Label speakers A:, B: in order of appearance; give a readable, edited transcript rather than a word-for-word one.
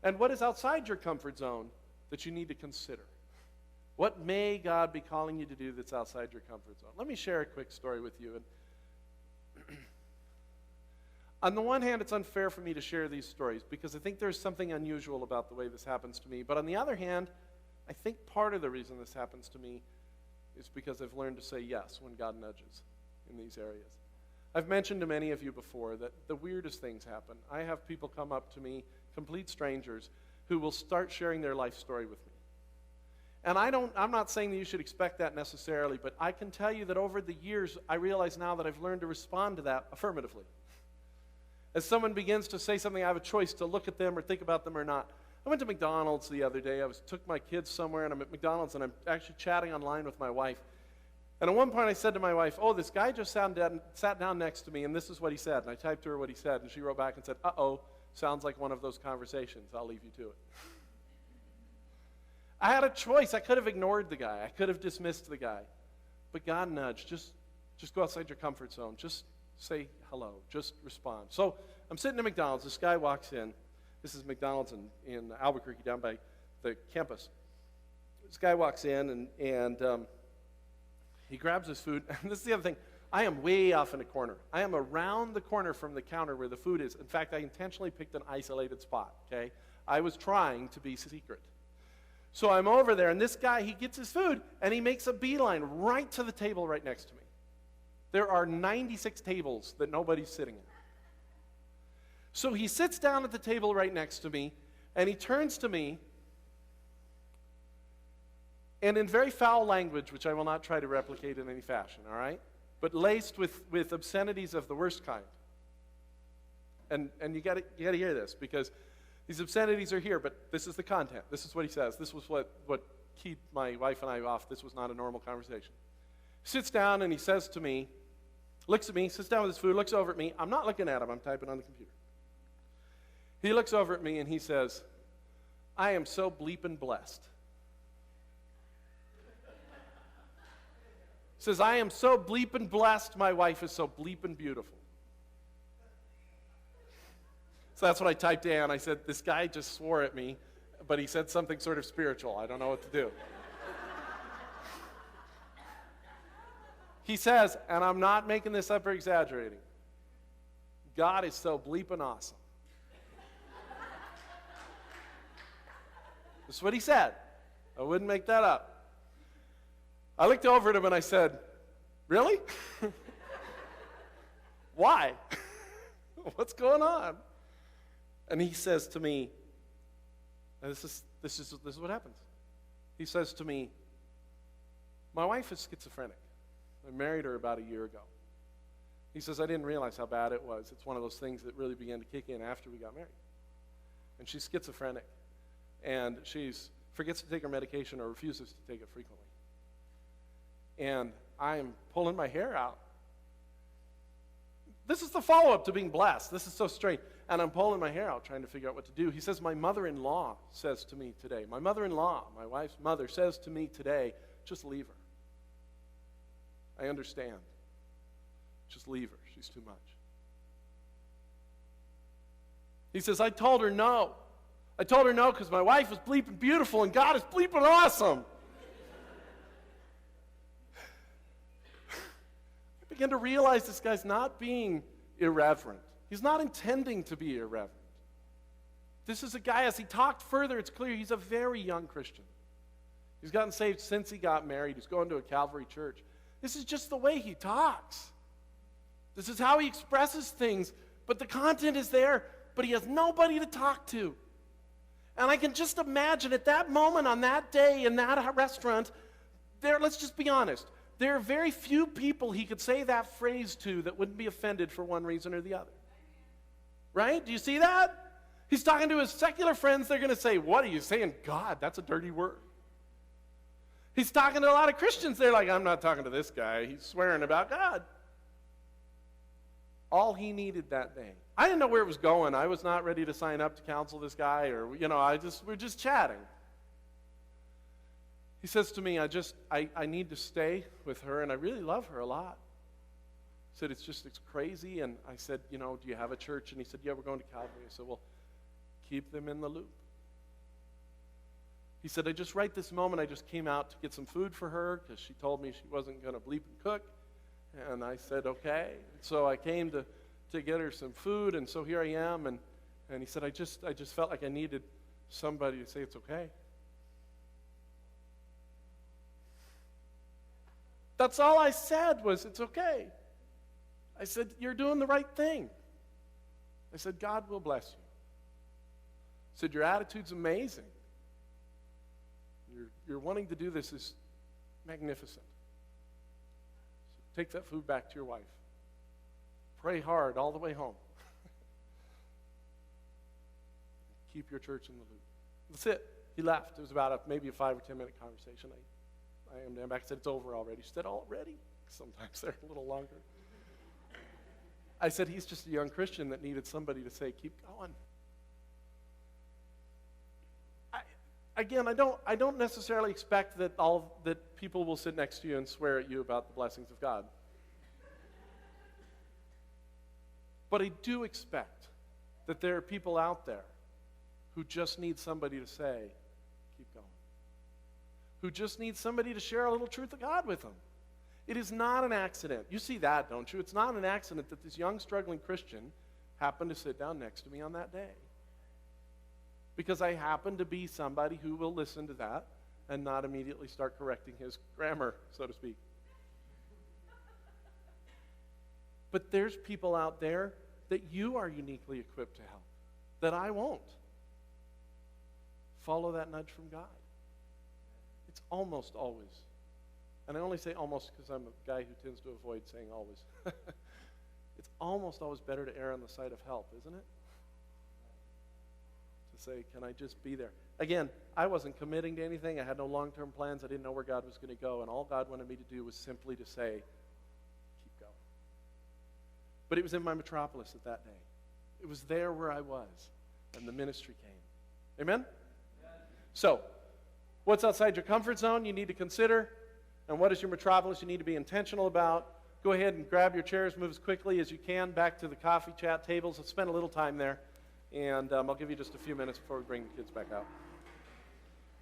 A: And what is outside your comfort zone that you need to consider? What may God be calling you to do that's outside your comfort zone? Let me share a quick story with you. And on the one hand, it's unfair for me to share these stories because I think there's something unusual about the way this happens to me. But on the other hand, I think part of the reason this happens to me is because I've learned to say yes when God nudges in these areas. I've mentioned to many of you before that the weirdest things happen. I have people come up to me, complete strangers, who will start sharing their life story with me. And I'm not saying that you should expect that necessarily, but I can tell you that over the years, I realize now that I've learned to respond to that affirmatively. As someone begins to say something, I have a choice to look at them or think about them or not. I went to McDonald's the other day. Took my kids somewhere, and I'm at McDonald's, and I'm actually chatting online with my wife. And at one point, I said to my wife, this guy just sat down next to me, and this is what he said. And I typed to her what he said, and she wrote back and said, sounds like one of those conversations. I'll leave you to it. I had a choice. I could have ignored the guy. I could have dismissed the guy. But God nudged. Just go outside your comfort zone. Just say hello. Just respond. So I'm sitting at McDonald's. This guy walks in. This is McDonald's in Albuquerque down by the campus. This guy walks in, and he grabs his food. And this is the other thing. I am way off in a corner. I am around the corner from the counter where the food is. In fact, I intentionally picked an isolated spot, okay? I was trying to be secret. So I'm over there, and this guy, he gets his food, and he makes a beeline right to the table right next to me. There are 96 tables that nobody's sitting at. So he sits down at the table right next to me, and he turns to me, and in very foul language, which I will not try to replicate in any fashion, all right? But laced with obscenities of the worst kind. And you got to hear this, because these obscenities are here, but this is the content. This is what he says. This was what keyed my wife and I off. This was not a normal conversation. He sits down and he says to me, looks at me, sits down with his food, looks over at me. I'm not looking at him. I'm typing on the computer. He looks over at me and he says, I am so bleeping blessed. He says, I am so bleeping blessed. My wife is so bleeping beautiful. So that's what I typed in. I said, this guy just swore at me, but he said something sort of spiritual. I don't know what to do. He says, and I'm not making this up or exaggerating, God is so bleeping awesome. That's what he said. I wouldn't make that up. I looked over at him and I said, really? Why? What's going on? And he says to me, and this is what happens. He says to me, my wife is schizophrenic. I married her about a year ago. He says, I didn't realize how bad it was. It's one of those things that really began to kick in after we got married. And she's schizophrenic. And she forgets to take her medication or refuses to take it frequently. And I'm pulling my hair out. This is the follow-up to being blessed. This is so strange. And I'm pulling my hair out trying to figure out what to do. He says, my mother-in-law says to me today, my mother-in-law, my wife's mother, says to me today, just leave her. I understand. Just leave her. She's too much. He says, I told her no. I told her no because my wife is bleeping beautiful and God is bleeping awesome. I began to realize this guy's not being irreverent. He's not intending to be irreverent. This is a guy, as he talked further, it's clear he's a very young Christian. He's gotten saved since he got married. He's going to a Calvary church. This is just the way he talks. This is how he expresses things. But the content is there, but he has nobody to talk to. And I can just imagine at that moment on that day in that restaurant, let's just be honest, there are very few people he could say that phrase to that wouldn't be offended for one reason or the other. Right? Do you see that? He's talking to his secular friends. They're going to say, what are you saying? God, that's a dirty word. He's talking to a lot of Christians. They're like, I'm not talking to this guy. He's swearing about God. All he needed that day. I didn't know where it was going. I was not ready to sign up to counsel this guy, or, we're just chatting. He says to me, I need to stay with her, and I really love her a lot. He said, it's crazy. And I said, do you have a church? And he said, yeah, we're going to Calvary. I said, well, keep them in the loop. He said, just right this moment, I just came out to get some food for her because she told me she wasn't going to bleep and cook. And I said, okay. So I came to get her some food, and so here I am. And he said, I just felt like I needed somebody to say it's okay. That's all I said was, it's okay. I said, you're doing the right thing. I said, God will bless you. I said, your attitude's amazing. You're wanting to do this is magnificent. So take that food back to your wife. Pray hard all the way home. Keep your church in the loop. That's it. He left. It was about maybe a 5 or 10 minute conversation. I am back. I said, it's over already. She said, already? Sometimes they're a little longer. I said, he's just a young Christian that needed somebody to say, keep going. Again, I don't necessarily expect that people will sit next to you and swear at you about the blessings of God. But I do expect that there are people out there who just need somebody to say, keep going. Who just need somebody to share a little truth of God with them. It is not an accident. You see that, don't you? It's not an accident that this young, struggling Christian happened to sit down next to me on that day. Because I happen to be somebody who will listen to that and not immediately start correcting his grammar, so to speak. But there's people out there that you are uniquely equipped to help, that I won't. Follow that nudge from God. It's almost always, and I only say almost because I'm a guy who tends to avoid saying always. It's almost always better to err on the side of help, isn't it? To say, can I just be there? Again, I wasn't committing to anything. I had no long-term plans. I didn't know where God was going to go, and all God wanted me to do was simply to say, keep going. But it was in my Metropolis at that day. It was there where I was, and the ministry came. Amen? So, what's outside your comfort zone you need to consider, and what is your Metropolis you need to be intentional about? Go ahead and grab your chairs, move as quickly as you can back to the coffee chat tables. Let's spend a little time there, and I'll give you just a few minutes before we bring the kids back out.